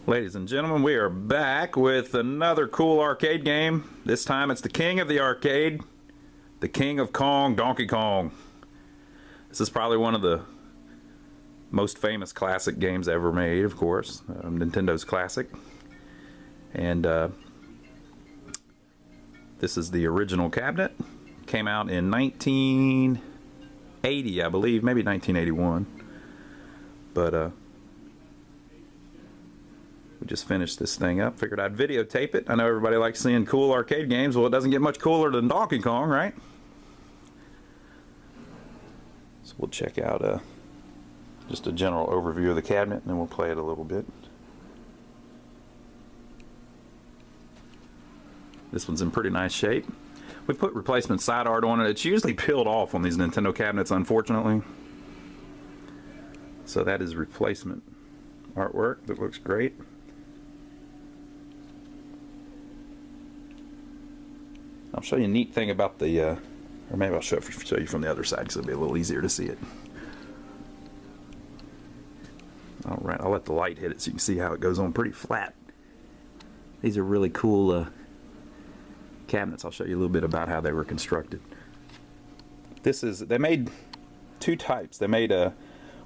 Ladies and gentlemen, we are back with another cool arcade game. This time it's the king of the arcade, the king of Kong, Donkey Kong. This is probably one of the most famous classic games ever made, of course. Nintendo's classic. And this is the original cabinet. Came out in 1980, I believe, maybe 1981. But we just finished this thing up. Figured I'd videotape it. I know everybody likes seeing cool arcade games. Well, it doesn't get much cooler than Donkey Kong, right? So we'll check out just a general overview of the cabinet, and then we'll play it a little bit. This one's in pretty nice shape. We put replacement side art on it. It's usually peeled off on these Nintendo cabinets, unfortunately. So that is replacement artwork that looks great. I'll show you a neat thing about the, or maybe I'll show you from the other side because it'll be a little easier to see it. Alright, I'll let the light hit it so you can see how it goes on pretty flat. These are really cool cabinets. I'll show you a little bit about how they were constructed. They made two types. They made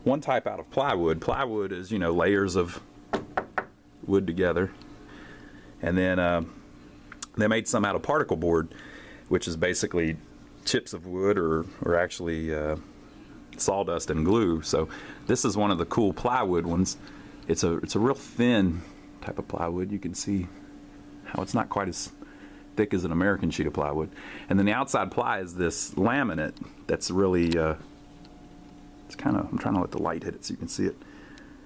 one type out of plywood. Plywood is, you know, layers of wood together. And then they made some out of particle board, which is basically chips of wood or actually sawdust and glue. So this is one of the cool plywood ones. It's a real thin type of plywood. You can see how it's not quite as thick as an American sheet of plywood. And then the outside ply is this laminate that's really it's kind of, I'm trying to let the light hit it so you can see it.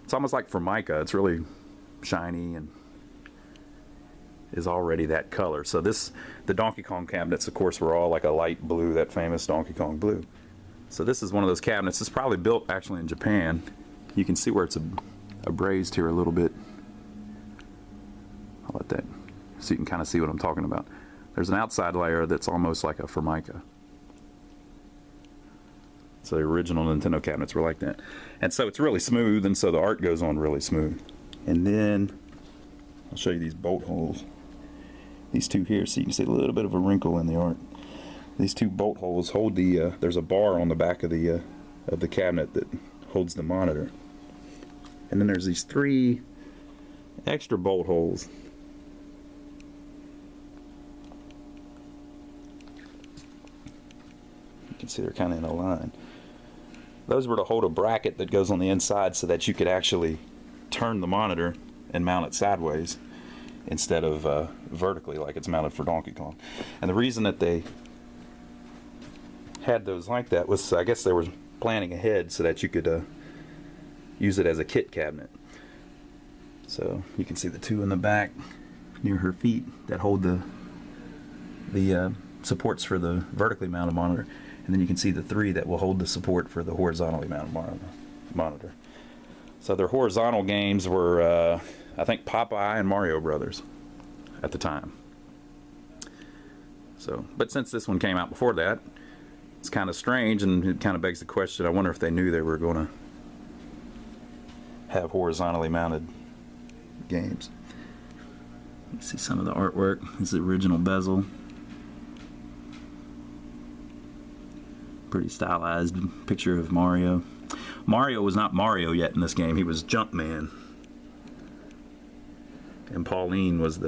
It's almost like Formica. It's really shiny and is already that color. So the Donkey Kong cabinets, of course, were all like a light blue, that famous Donkey Kong blue. So this is one of those cabinets. It's probably built actually in Japan. You can see where it's abrased here a little bit. I'll let that, so you can kind of see what I'm talking about. There's an outside layer that's almost like a Formica. So the original Nintendo cabinets were like that. And so it's really smooth, and so the art goes on really smooth. And then I'll show you these bolt holes. These two here, so you can see a little bit of a wrinkle in the art. These two bolt holes hold the, there's a bar on the back of the cabinet that holds the monitor. And then there's these three extra bolt holes. You can see they're kind of in a line. Those were to hold a bracket that goes on the inside so that you could actually turn the monitor and mount it sideways instead of vertically like it's mounted for Donkey Kong. And the reason that they had those like that was, I guess they were planning ahead so that you could use it as a kit cabinet. So you can see the two in the back near her feet that hold the supports for the vertically mounted monitor, and then you can see the three that will hold the support for the horizontally mounted monitor. So their horizontal games were I think Popeye and Mario Brothers at the time. So, but since this one came out before that, it's kind of strange, and it kind of begs the question, I wonder if they knew they were going to have horizontally mounted games. You see some of the artwork. This is the original bezel. Pretty stylized picture of Mario. Mario was not Mario yet in this game. He was Jumpman. And Pauline was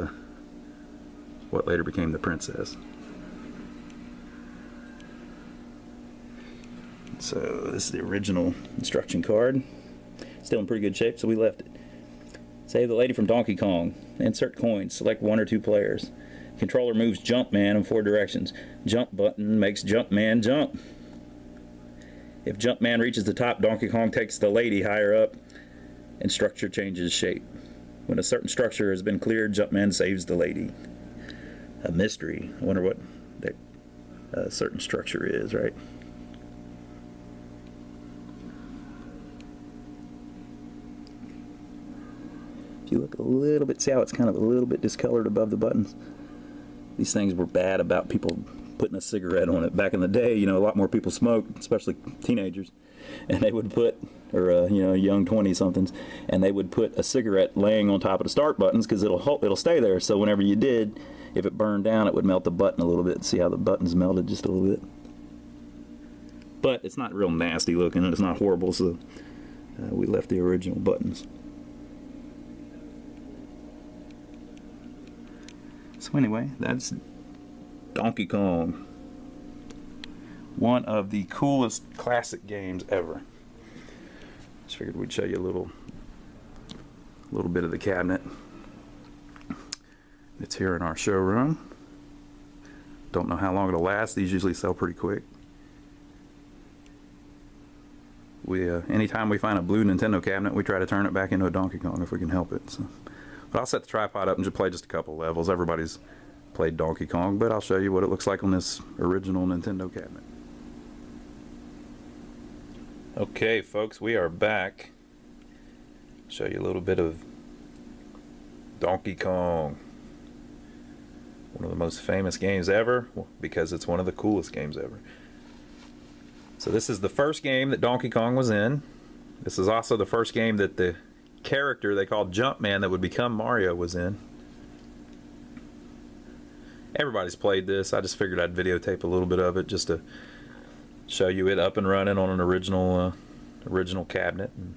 what later became the princess. So this is the original instruction card. Still in pretty good shape, so we left it. Save the lady from Donkey Kong. Insert coins. Select one or two players. Controller moves Jumpman in 4 directions. Jump button makes Jumpman jump. If Jumpman reaches the top, Donkey Kong takes the lady higher up, and structure changes shape. When a certain structure has been cleared, Jumpman saves the lady. A mystery. I wonder what that certain structure is, right? If you look a little bit, see how it's kind of a little bit discolored above the buttons? These things were bad about people putting a cigarette on it. Back in the day, you know, a lot more people smoked, especially teenagers, and they would put, or you know, young 20-somethings, and they would put a cigarette laying on top of the start buttons because it'll stay there. So whenever you did, if it burned down, it would melt the button a little bit. See how the buttons melted just a little bit? But it's not real nasty looking, and it's not horrible, so we left the original buttons. So anyway, that's Donkey Kong. One of the coolest classic games ever. Just figured we'd show you a little bit of the cabinet. It's here in our showroom. Don't know how long it'll last. These usually sell pretty quick. Anytime we find a blue Nintendo cabinet, we try to turn it back into a Donkey Kong if we can help it. So. But I'll set the tripod up and just play just a couple levels. Everybody's played Donkey Kong, but I'll show you what it looks like on this original Nintendo cabinet. Okay, folks, we are back. Show you a little bit of Donkey Kong. One of the most famous games ever, because it's one of the coolest games ever. So this is the first game that Donkey Kong was in. This is also the first game that the character they called Jumpman that would become Mario was in. Everybody's played this. I just figured I'd videotape a little bit of it just to show you it up and running on an original cabinet. And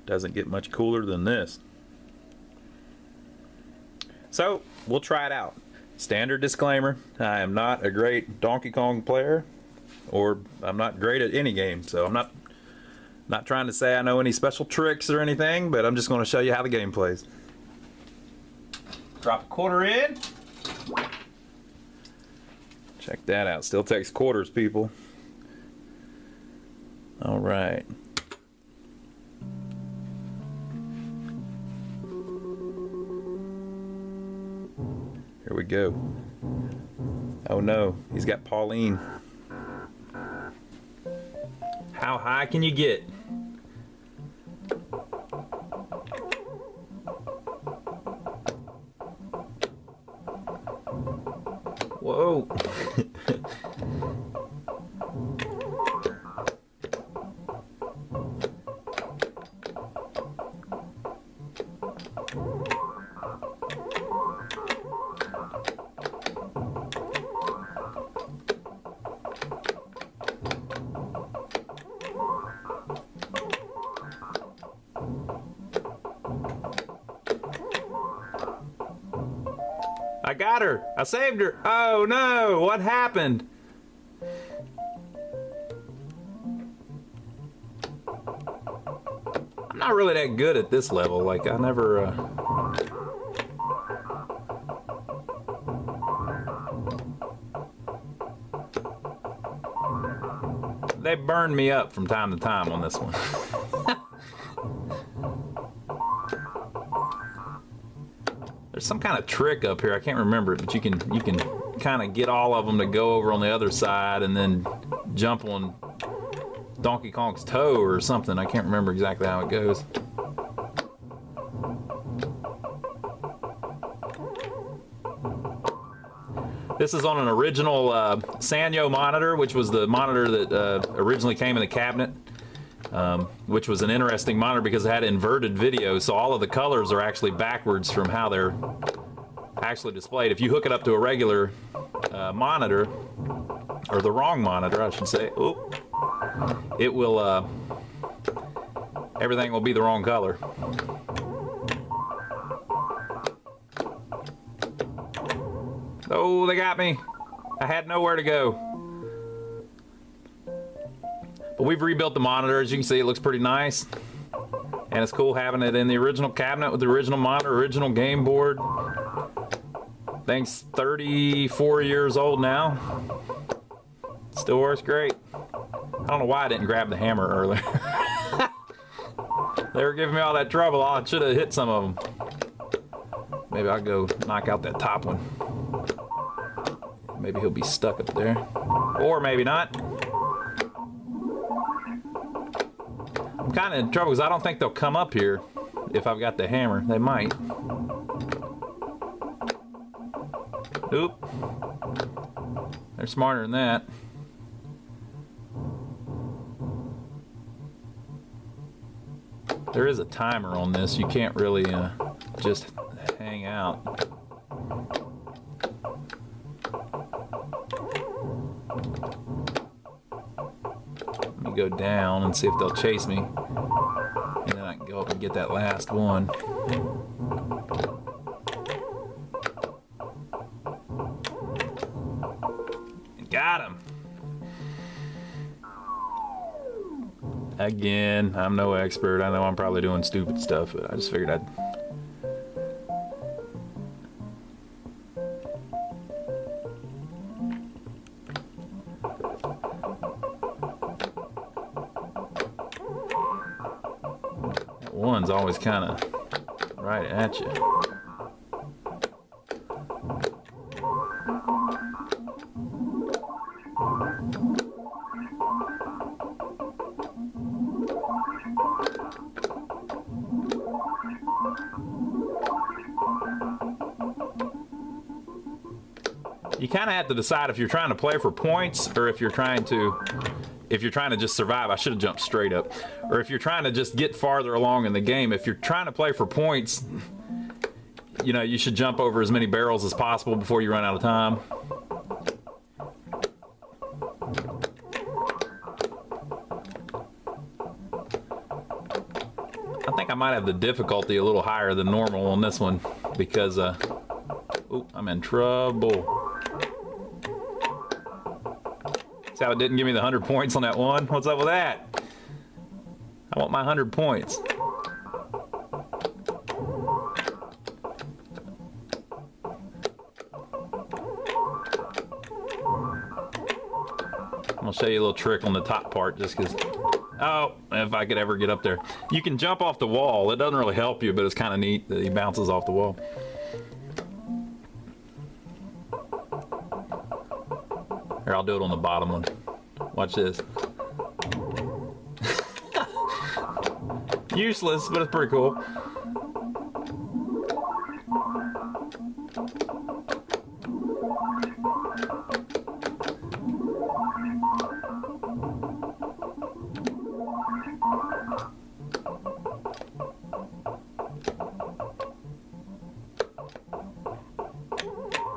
doesn't get much cooler than this. So we'll try it out. Standard disclaimer, I am not a great Donkey Kong player, or I'm not great at any game, so I'm not trying to say I know any special tricks or anything, but I'm just going to show you how the game plays. Drop a quarter in. Check that out. Still takes quarters, people. All right. Here we go. Oh no, he's got Pauline. How high can you get? Whoa. I got her. I saved her. Oh no, what happened? I'm not really that good at this level. Like, I never... They burn me up from time to time on this one. There's some kind of trick up here. I can't remember it, but you can kind of get all of them to go over on the other side and then jump on Donkey Kong's toe or something. I can't remember exactly how it goes. This is on an original Sanyo monitor, which was the monitor that originally came in the cabinet. Which was an interesting monitor because it had inverted video, so all of the colors are actually backwards from how they're actually displayed. If you hook it up to a regular monitor, or the wrong monitor, I should say, it will, everything will be the wrong color. Oh, they got me. I had nowhere to go. But we've rebuilt the monitor. As you can see, it looks pretty nice. And it's cool having it in the original cabinet with the original monitor, original game board. Thing's 34 years old now. Still works great. I don't know why I didn't grab the hammer earlier. They were giving me all that trouble. I should have hit some of them. Maybe I'll go knock out that top one. Maybe he'll be stuck up there. Or maybe not. I'm kind of in trouble because I don't think they'll come up here if I've got the hammer. They might. Oop. They're smarter than that. There is a timer on this. You can't really just hang out. Let me go down and see if they'll chase me. And then I can go up and get that last one. Got him. Again, I'm no expert. I know I'm probably doing stupid stuff, but I just figured I'd... That one's always kind of right at you. You kind of have to decide if you're trying to play for points or if you're trying to just survive. I should have jumped straight up. Or if you're trying to just get farther along in the game. If you're trying to play for points, you know, you should jump over as many barrels as possible before you run out of time. I think I might have the difficulty a little higher than normal on this one because, oh, I'm in trouble. See how it didn't give me the 100 points on that one? What's up with that? I want my 100 points. I'm gonna show you a little trick on the top part just because, oh, if I could ever get up there. You can jump off the wall. It doesn't really help you, but it's kind of neat that he bounces off the wall. Here, I'll do it on the bottom one. Watch this. Useless, but it's pretty cool.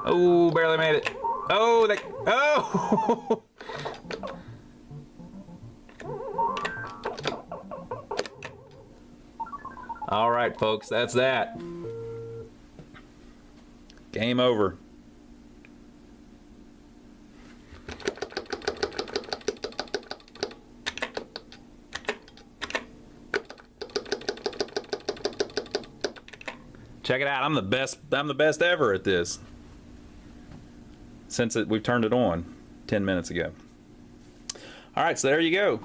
Oh, barely made it. Oh, that, oh! All right, folks, that's that. Game over. Check it out. I'm the best ever at this. Since we've turned it on 10 minutes ago. All right, so there you go.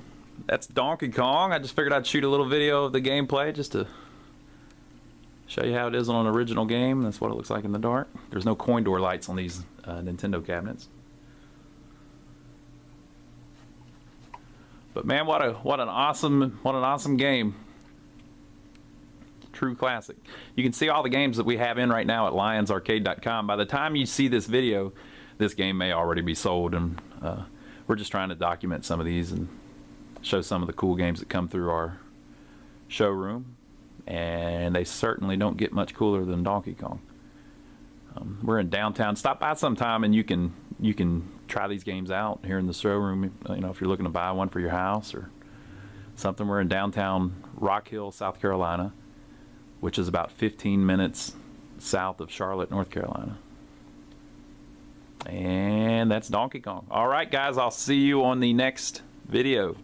That's Donkey Kong. I just figured I'd shoot a little video of the gameplay just to show you how it is on an original game. That's what it looks like in the dark. There's no coin door lights on these Nintendo cabinets. But man, what an awesome game. True classic. You can see all the games that we have in right now at lionsarcade.com. By the time you see this video, this game may already be sold, and we're just trying to document some of these and show some of the cool games that come through our showroom, and they certainly don't get much cooler than Donkey Kong. We're in downtown. Stop by sometime and you can try these games out here in the showroom, you know, if you're looking to buy one for your house or something. We're in downtown Rock Hill, South Carolina, which is about 15 minutes south of Charlotte, North Carolina. And that's Donkey Kong. All right, guys, I'll see you on the next video.